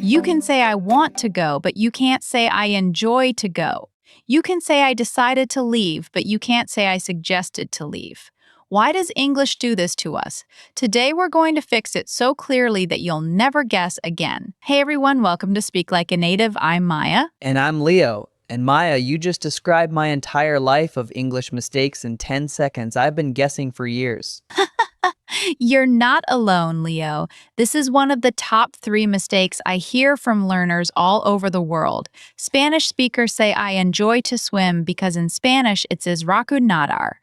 You can say I want to go, but you can't say I enjoy to go. You can say I decided to leave, but you can't say I suggested to leave. Why does English do this to us? Today we're going to fix it so clearly that you'll never guess again. Hey everyone, welcome to Speak Like a Native. I'm Maya. And I'm Leo. And Maya, you just described my entire life of English mistakes in 10 seconds. I've been guessing for years. You're not alone, Leo. This is one of the top 3 mistakes I hear from learners all over the world. Spanish speakers say I enjoy to swim because in Spanish it says raku nadar.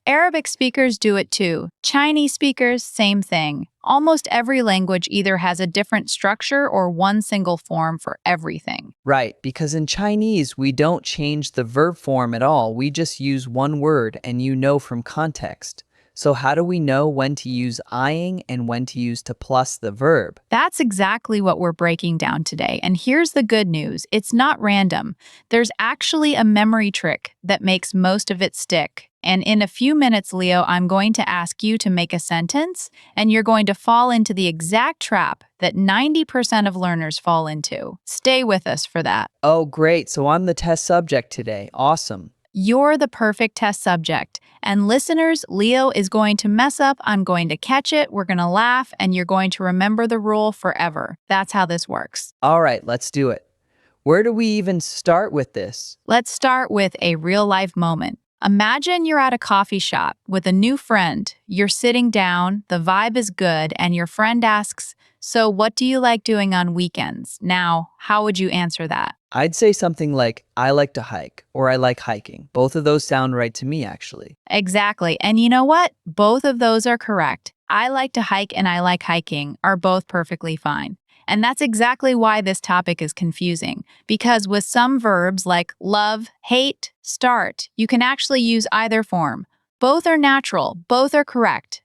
Arabic speakers do it too. Chinese speakers, same thing. Almost every language either has a different structure or one single form for everything. Right, because in Chinese, we don't change the verb form at all. We just use one word and you know from context. So how do we know when to use ing and when to use to plus the verb? That's exactly what we're breaking down today. And here's the good news. It's not random. There's actually a memory trick that makes most of it stick. And in a few minutes, Leo, I'm going to ask you to make a sentence, and you're going to fall into the exact trap that 90% of learners fall into. Stay with us for that. Oh, great. So I'm the test subject today. Awesome. You're the perfect test subject. And listeners, Leo is going to mess up. I'm going to catch it. We're going to laugh, and you're going to remember the rule forever. That's how this works. All right, let's do it. Where do we even start with this? Let's start with a real-life moment. Imagine you're at a coffee shop with a new friend. You're sitting down, the vibe is good, and your friend asks, "So what do you like doing on weekends?" Now, how would you answer that? I'd say something like, I like to hike, or I like hiking. Both of those sound right to me, actually. Exactly. And you know what? Both of those are correct. I like to hike and I like hiking are both perfectly fine. And that's exactly why this topic is confusing. Because with some verbs like love, hate, start, you can actually use either form. Both are natural, both are correct.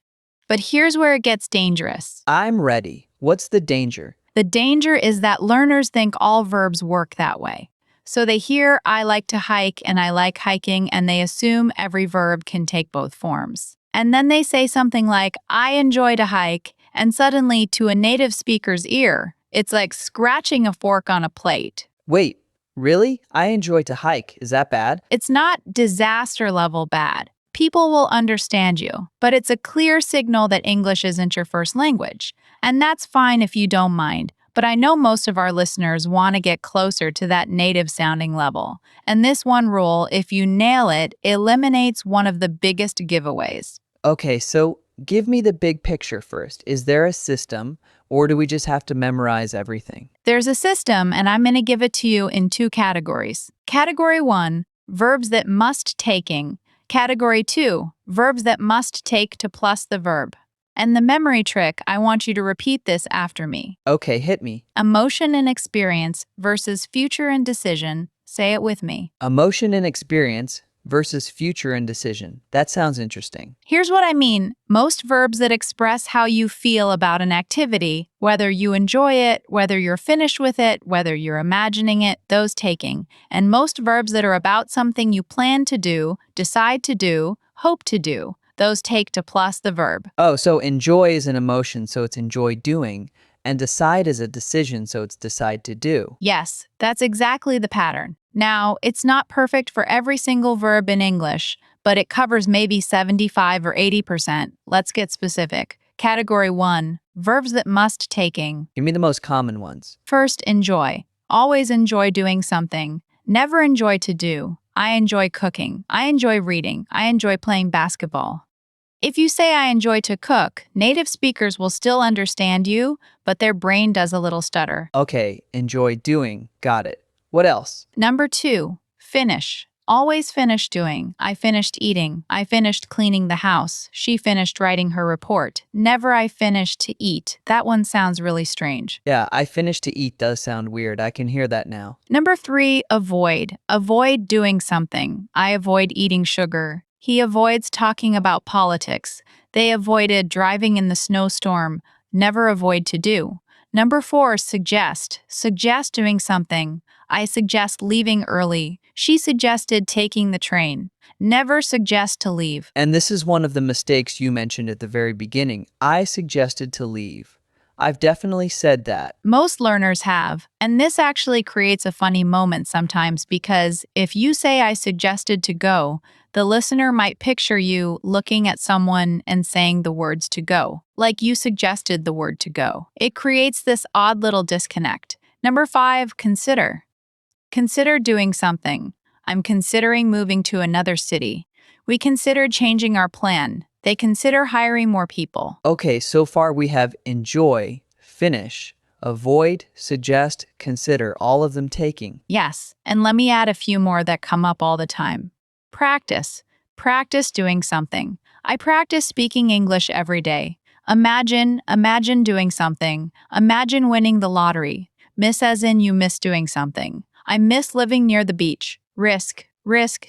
But here's where it gets dangerous. I'm ready. What's the danger? The danger is that learners think all verbs work that way. So they hear I like to hike and I like hiking, and they assume every verb can take both forms. And then they say something like, I enjoy to hike, and suddenly, to a native speaker's ear, it's like scratching a fork on a plate. Wait, really? I enjoy to hike. Is that bad? It's not disaster level bad. People will understand you, but it's a clear signal that English isn't your first language. And that's fine if you don't mind, but I know most of our listeners want to get closer to that native-sounding level. And this one rule, if you nail it, eliminates one of the biggest giveaways. Okay, so give me the big picture first. Is there a system, or do we just have to memorize everything? There's a system, and I'm going to give it to you in 2 categories. Category 1, verbs that must taking. Category 2, verbs that must take to plus the verb. And the memory trick, I want you to repeat this after me. Okay, hit me. Emotion and experience versus future and decision. Say it with me. Emotion and experience versus future and decision. That sounds interesting. Here's what I mean. Most verbs that express how you feel about an activity, whether you enjoy it, whether you're finished with it, whether you're imagining it, those taking. And most verbs that are about something you plan to do, decide to do, hope to do, those take to plus the verb. Oh, so enjoy is an emotion, so it's enjoy doing, and decide is a decision, so it's decide to do. Yes, that's exactly the pattern. Now, it's not perfect for every single verb in English, but it covers maybe 75 or 80%. Let's get specific. Category 1, verbs that must taking. Give me the most common ones. First, enjoy. Always enjoy doing something. Never enjoy to do. I enjoy cooking. I enjoy reading. I enjoy playing basketball. If you say I enjoy to cook, native speakers will still understand you, but their brain does a little stutter. Okay, enjoy doing. Got it. What else? Number 2, finish. Always finish doing. I finished eating. I finished cleaning the house. She finished writing her report. Never I finished to eat. That one sounds really strange. Yeah, I finished to eat does sound weird. I can hear that now. Number 3, avoid. Avoid doing something. I avoid eating sugar. He avoids talking about politics. They avoided driving in the snowstorm. Never avoid to do. Number 4, suggest. Suggest doing something. I suggest leaving early. She suggested taking the train. Never suggest to leave. And this is one of the mistakes you mentioned at the very beginning. I suggested to leave. I've definitely said that. Most learners have, and this actually creates a funny moment sometimes because if you say I suggested to go, the listener might picture you looking at someone and saying the words to go, like you suggested the word to go. It creates this odd little disconnect. Number 5, consider. Consider doing something. I'm considering moving to another city. We considered changing our plan. They consider hiring more people. Okay, so far we have enjoy, finish, avoid, suggest, consider, all of them taking. Yes, and let me add a few more that come up all the time. Practice. Practice doing something. I practice speaking English every day. Imagine doing something. Imagine winning the lottery. Miss as in you miss doing something. I miss living near the beach. Risk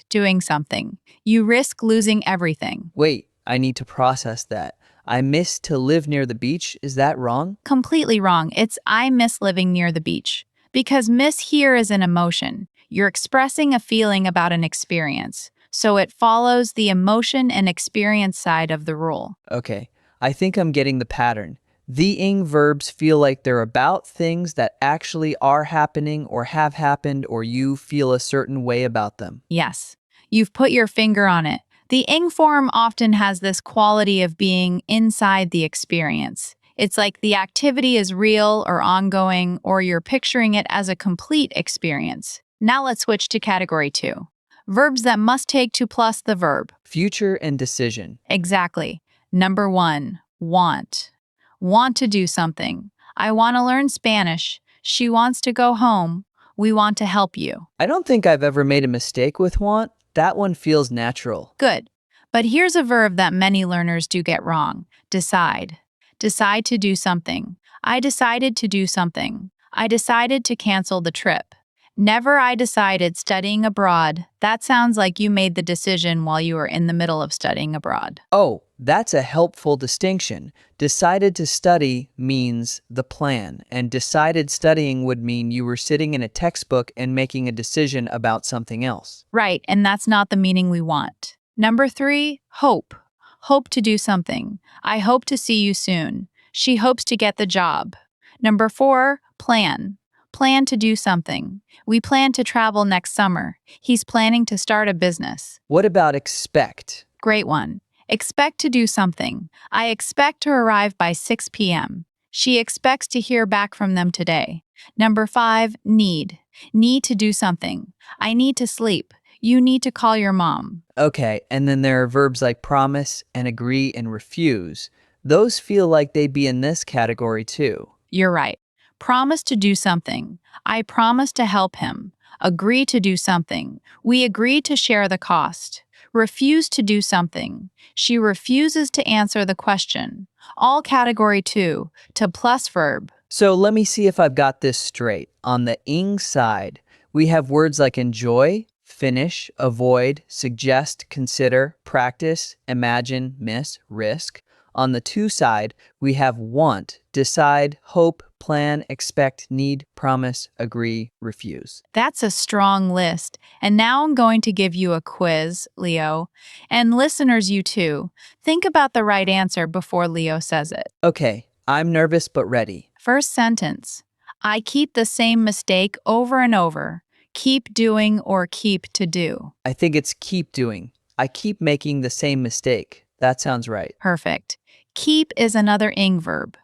doing something. You risk losing everything. Wait, I need to process that. I miss to live near the beach. Is that wrong? Completely wrong. It's I miss living near the beach. Because miss here is an emotion. You're expressing a feeling about an experience. So it follows the emotion and experience side of the rule. Okay, I think I'm getting the pattern. The ing verbs feel like they're about things that actually are happening or have happened, or you feel a certain way about them. Yes, you've put your finger on it. The ing form often has this quality of being inside the experience. It's like the activity is real or ongoing, or you're picturing it as a complete experience. Now let's switch to category 2. Verbs that must take to plus the verb. Future and decision. Exactly. Number 1, want. Want to do something. I want to learn Spanish. She wants to go home. We want to help you. I don't think I've ever made a mistake with want. That one feels natural. Good. But here's a verb that many learners do get wrong. Decide. Decide to do something. I decided to do something. I decided to cancel the trip. Never I decided studying abroad. That sounds like you made the decision while you were in the middle of studying abroad. Oh, that's a helpful distinction. Decided to study means the plan, and decided studying would mean you were sitting in a textbook and making a decision about something else. Right, and that's not the meaning we want. Number 3, hope. Hope to do something. I hope to see you soon. She hopes to get the job. Number 4, plan. Plan to do something. We plan to travel next summer. He's planning to start a business. What about expect? Great one. Expect to do something. I expect to arrive by 6 p.m. She expects to hear back from them today. Number 5, need. Need to do something. I need to sleep. You need to call your mom. Okay, and then there are verbs like promise and agree and refuse. Those feel like they'd be in this category too. You're right. Promise to do something. I promise to help him. Agree to do something. We agree to share the cost. Refuse to do something. She refuses to answer the question. All category 2, to plus verb. So let me see if I've got this straight. On the ing side, we have words like enjoy, finish, avoid, suggest, consider, practice, imagine, miss, risk. On the to side, we have want, decide, hope, plan, expect, need, promise, agree, refuse. That's a strong list. And now I'm going to give you a quiz, Leo. And listeners, you too. Think about the right answer before Leo says it. Okay, I'm nervous but ready. First sentence. I keep the same mistake over and over. Keep doing or keep to do. I think it's keep doing. I keep making the same mistake. That sounds right. Perfect. Keep is another ing verb.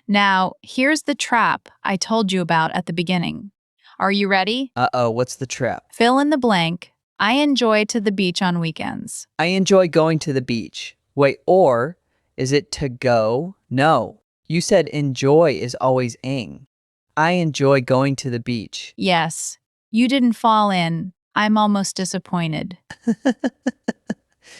Now, here's the trap I told you about at the beginning. Are you ready? Uh-oh, what's the trap? Fill in the blank. I enjoy to the beach on weekends. I enjoy going to the beach. Wait, or is it to go? No. You said enjoy is always ing. I enjoy going to the beach. Yes, you didn't fall in. I'm almost disappointed.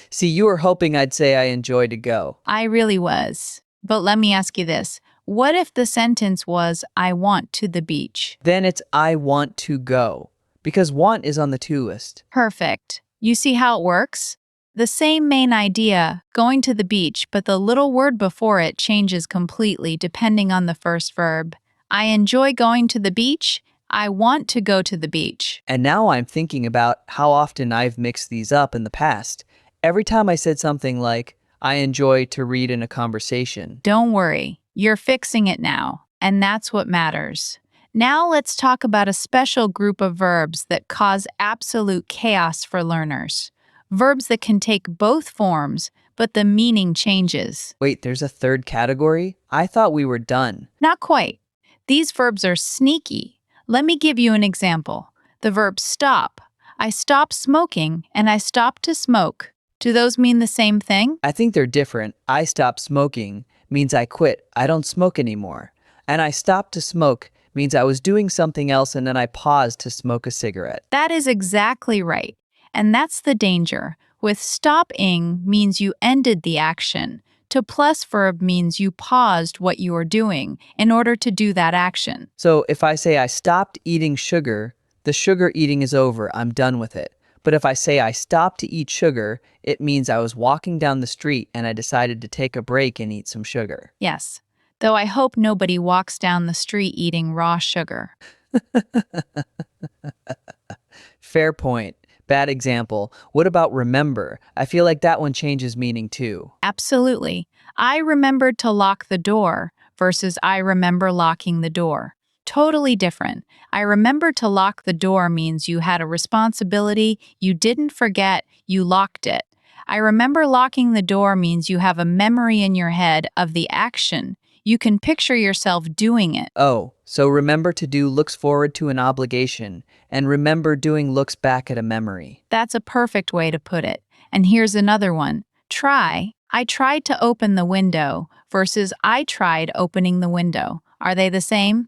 See, you were hoping I'd say I enjoy to go. I really was. But let me ask you this. What if the sentence was, I want to the beach? Then it's I want to go, because want is on the to list. Perfect. You see how it works? The same main idea, going to the beach, but the little word before it changes completely depending on the first verb. I enjoy going to the beach. I want to go to the beach. And now I'm thinking about how often I've mixed these up in the past. Every time I said something like, I enjoy to read in a conversation. Don't worry. You're fixing it now. and that's what matters. Now let's talk about a special group of verbs that cause absolute chaos for learners. Verbs that can take both forms, but the meaning changes. Wait, there's a third category? I thought we were done. Not quite. These verbs are sneaky. Let me give you an example. The verb stop. I stopped smoking and I stopped to smoke. Do those mean the same thing? I think they're different. I stopped smoking means I quit. I don't smoke anymore. And I stopped to smoke means I was doing something else and then I paused to smoke a cigarette. That is exactly right. And that's the danger. With stopping means you ended the action. To plus verb means you paused what you are doing in order to do that action. So if I say I stopped eating sugar, the sugar eating is over. I'm done with it. But if I say I stopped to eat sugar, it means I was walking down the street and I decided to take a break and eat some sugar. Yes, though I hope nobody walks down the street eating raw sugar. Fair point. Bad example. What about remember? I feel like that one changes meaning too. Absolutely. I remembered to lock the door versus I remember locking the door. Totally different. I remember to lock the door means you had a responsibility, you didn't forget, you locked it. I remember locking the door means you have a memory in your head of the action. You can picture yourself doing it. Oh, so remember to do looks forward to an obligation, and remember doing looks back at a memory. That's a perfect way to put it. And here's another one. Try. I tried to open the window versus I tried opening the window. Are they the same?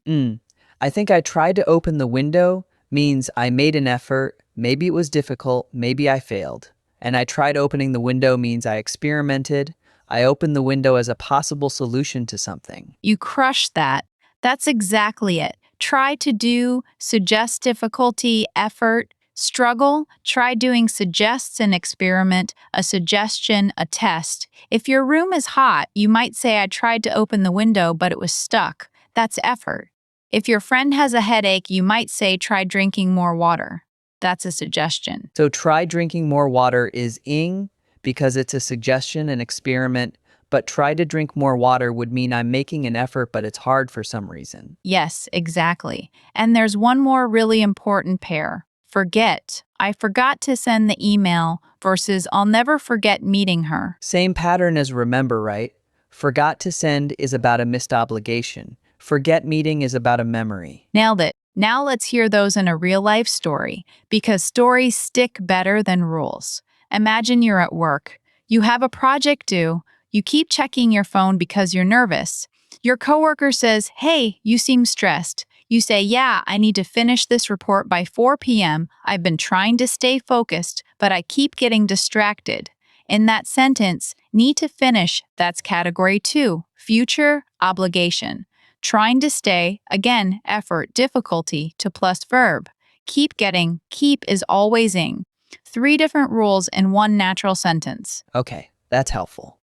I think I tried to open the window means I made an effort, maybe it was difficult, maybe I failed. And I tried opening the window means I experimented. I opened the window as a possible solution to something. You crushed that. That's exactly it. Try to do, suggest difficulty, effort, struggle. Try doing suggests an experiment, a suggestion, a test. If your room is hot, you might say, I tried to open the window, but it was stuck. That's effort. If your friend has a headache, you might say, try drinking more water. That's a suggestion. So try drinking more water is ing because it's a suggestion, an experiment, but try to drink more water would mean I'm making an effort, but it's hard for some reason. Yes, exactly. And there's one more really important pair. Forget. I forgot to send the email versus I'll never forget meeting her. Same pattern as remember, right? Forgot to send is about a missed obligation. Forget meeting is about a memory. Nailed it. Now let's hear those in a real-life story, because stories stick better than rules. Imagine you're at work. You have a project due. You keep checking your phone because you're nervous. Your coworker says, hey, you seem stressed. You say, yeah, I need to finish this report by 4 p.m. I've been trying to stay focused, but I keep getting distracted. In that sentence, need to finish, that's category 2, future, obligation. Trying to stay, again, effort, difficulty, to plus verb. Keep getting, keep is always ing. 3 different rules in one natural sentence. Okay, that's helpful.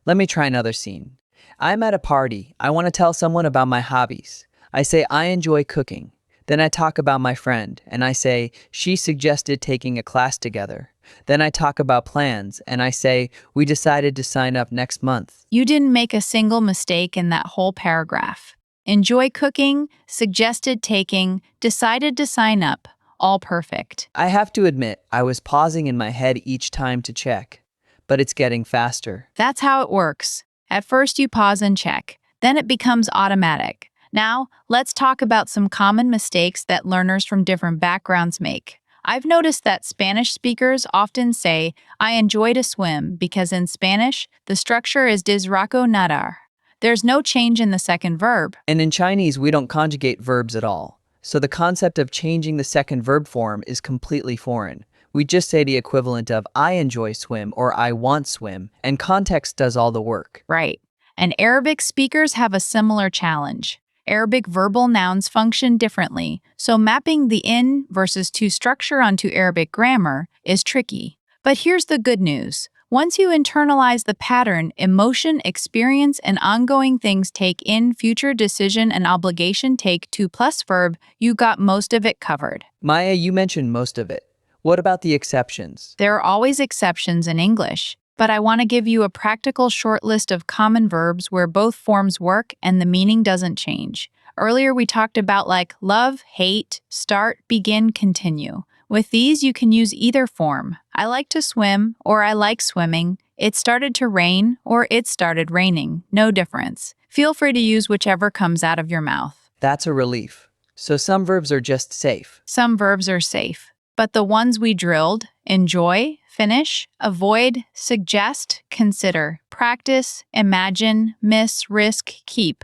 Let me try another scene. I'm at a party. I want to tell someone about my hobbies. I say, I enjoy cooking. Then I talk about my friend, and I say, she suggested taking a class together. Then I talk about plans, and I say, we decided to sign up next month. You didn't make a single mistake in that whole paragraph. Enjoy cooking, suggested taking, decided to sign up. All perfect. I have to admit, I was pausing in my head each time to check, but it's getting faster. That's how it works. At first you pause and check. Then it becomes automatic. Now, let's talk about some common mistakes that learners from different backgrounds make. I've noticed that Spanish speakers often say, I enjoy to swim, because in Spanish, the structure is disraco nadar. There's no change in the second verb. And in Chinese, we don't conjugate verbs at all. So the concept of changing the second verb form is completely foreign. We just say the equivalent of I enjoy swim or I want swim, and context does all the work. Right. And Arabic speakers have a similar challenge. Arabic verbal nouns function differently, so mapping the in versus to structure onto Arabic grammar is tricky. But here's the good news. Once you internalize the pattern, emotion, experience, and ongoing things take in, future, decision, and obligation take to plus verb, you got most of it covered. Maya, you mentioned most of it. What about the exceptions? There are always exceptions in English. but I want to give you a practical short list of common verbs where both forms work and the meaning doesn't change. Earlier, we talked about like love, hate, start, begin, continue. With these, you can use either form. I like to swim, or I like swimming. It started to rain, or it started raining. No difference. Feel free to use whichever comes out of your mouth. That's a relief. So some verbs are just safe. Some verbs are safe, but the ones we drilled, enjoy, finish, avoid, suggest, consider, practice, imagine, miss, risk, keep.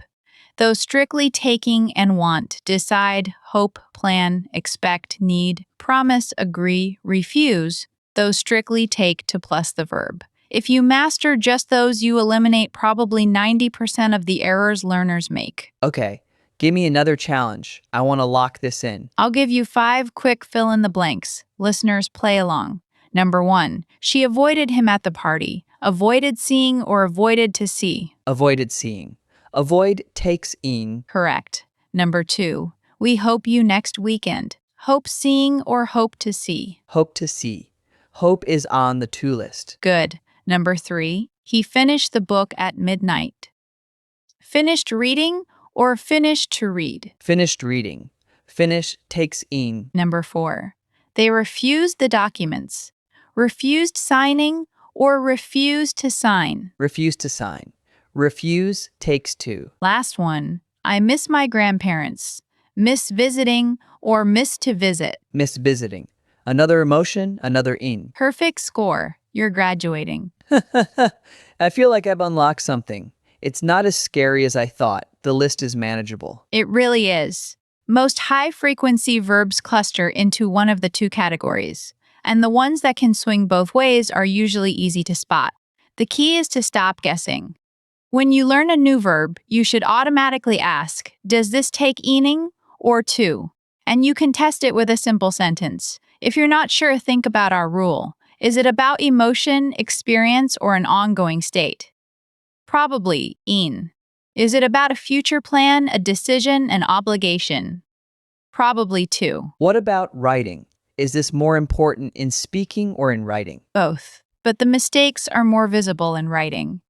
Those strictly taking and want, decide, hope, plan, expect, need, promise, agree, refuse, those strictly take to plus the verb. If you master just those, you eliminate probably 90% of the errors learners make. Okay, give me another challenge. I want to lock this in. I'll give you 5 quick fill in the blanks. Listeners, play along. Number 1, she avoided him at the party. Avoided seeing or avoided to see. Avoided seeing. Avoid takes in. Correct. Number 2, we hope you next weekend. Hope seeing or hope to see. Hope to see. Hope is on the to list. Good. Number 3, he finished the book at midnight. Finished reading or finished to read. Finished reading. Finish takes in. Number 4, they refused the documents. Refused signing or refused to sign. Refuse to sign. Refuse takes to. Last one, I miss my grandparents. Miss visiting or miss to visit. Miss visiting. Another emotion, another in. Perfect score. You're graduating. I feel like I've unlocked something. It's not as scary as I thought. The list is manageable. It really is. Most high-frequency verbs cluster into one of the 2 categories, and the ones that can swing both ways are usually easy to spot. The key is to stop guessing. When you learn a new verb, you should automatically ask, does this take ening or to? And you can test it with a simple sentence. If you're not sure, think about our rule. Is it about emotion, experience, or an ongoing state? Probably in. Is it about a future plan, a decision, an obligation? Probably to. What about writing? Is this more important in speaking or in writing? Both. But the mistakes are more visible in writing.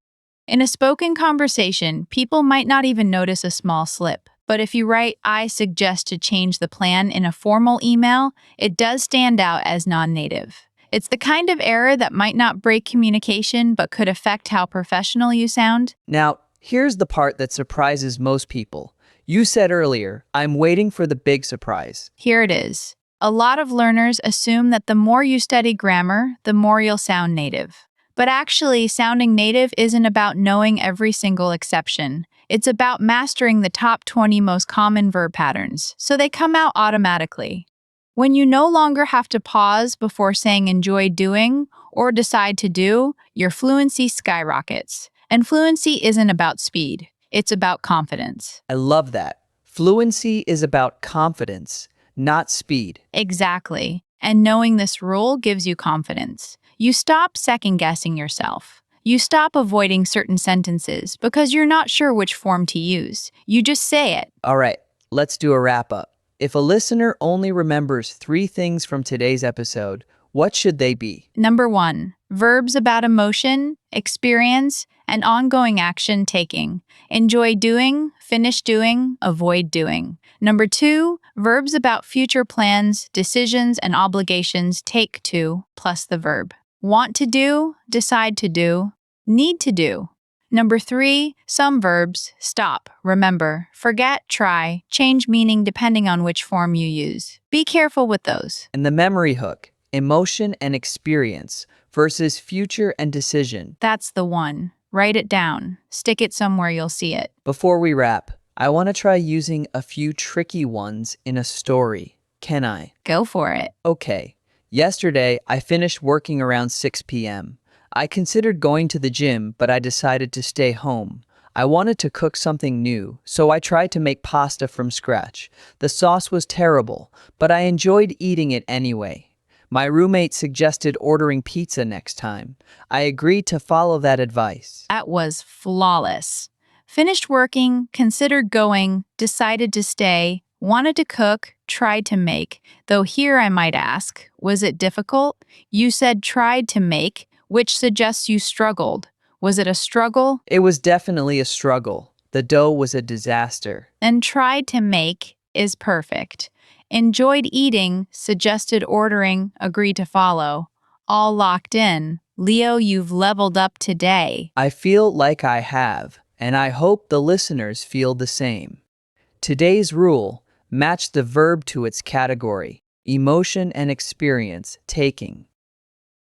In a spoken conversation, people might not even notice a small slip. But if you write, I suggest to change the plan in a formal email, it does stand out as non-native. It's the kind of error that might not break communication but could affect how professional you sound. Now, here's the part that surprises most people. You said earlier, I'm waiting for the big surprise. Here it is. A lot of learners assume that the more you study grammar, the more you'll sound native. But actually, sounding native isn't about knowing every single exception. It's about mastering the top 20 most common verb patterns, so they come out automatically. When you no longer have to pause before saying enjoy doing or decide to do, your fluency skyrockets. And fluency isn't about speed, it's about confidence. I love that. Fluency is about confidence, not speed. Exactly. And knowing this rule gives you confidence. You stop second-guessing yourself. You stop avoiding certain sentences because you're not sure which form to use. You just say it. All right, let's do a wrap-up. If a listener only remembers 3 things from today's episode, what should they be? Number 1, verbs about emotion, experience, and ongoing action taking. Enjoy doing, finish doing, avoid doing. Number 2, verbs about future plans, decisions, and obligations take to plus the verb. Want to do, decide to do, need to do. Number 3, some verbs stop, remember, forget, try, change meaning depending on which form you use. Be careful with those. And the memory hook, emotion and experience versus future and decision. That's the one. Write it down. Stick it somewhere you'll see it. Before we wrap, I want to try using a few tricky ones in a story. Can I? Go for it. Okay. Yesterday, I finished working around 6 p.m. I considered going to the gym, but I decided to stay home. I wanted to cook something new, so I tried to make pasta from scratch. The sauce was terrible, but I enjoyed eating it anyway. My roommate suggested ordering pizza next time. I agreed to follow that advice. That was flawless. Finished working, considered going, decided to stay, wanted to cook, tried to make. Though here I might ask, was it difficult? You said tried to make. which suggests you struggled. Was it a struggle? It was definitely a struggle. The dough was a disaster. And tried to make is perfect. Enjoyed eating, suggested ordering, agreed to follow. All locked in. Leo, you've leveled up today. I feel like I have, and I hope the listeners feel the same. Today's rule: match the verb to its category, emotion and experience, taking.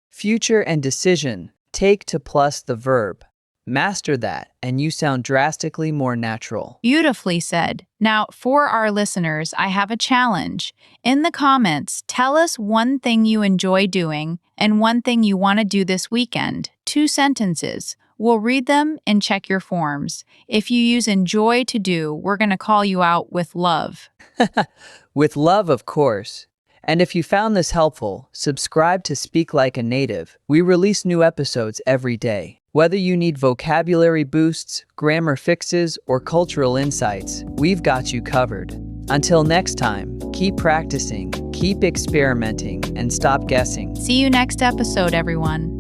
Future and decision, take to plus the verb. Master that, and you sound drastically more natural. Beautifully said. Now, for our listeners, I have a challenge. In the comments, tell us one thing you enjoy doing and one thing you want to do this weekend. 2 sentences. We'll read them and check your forms. If you use enjoy to do, we're going to call you out with love. With love, of course. And if you found this helpful, subscribe to Speak Like a Native. We release new episodes every day. Whether you need vocabulary boosts, grammar fixes, or cultural insights, we've got you covered. Until next time, keep practicing, keep experimenting, and stop guessing. See you next episode, everyone.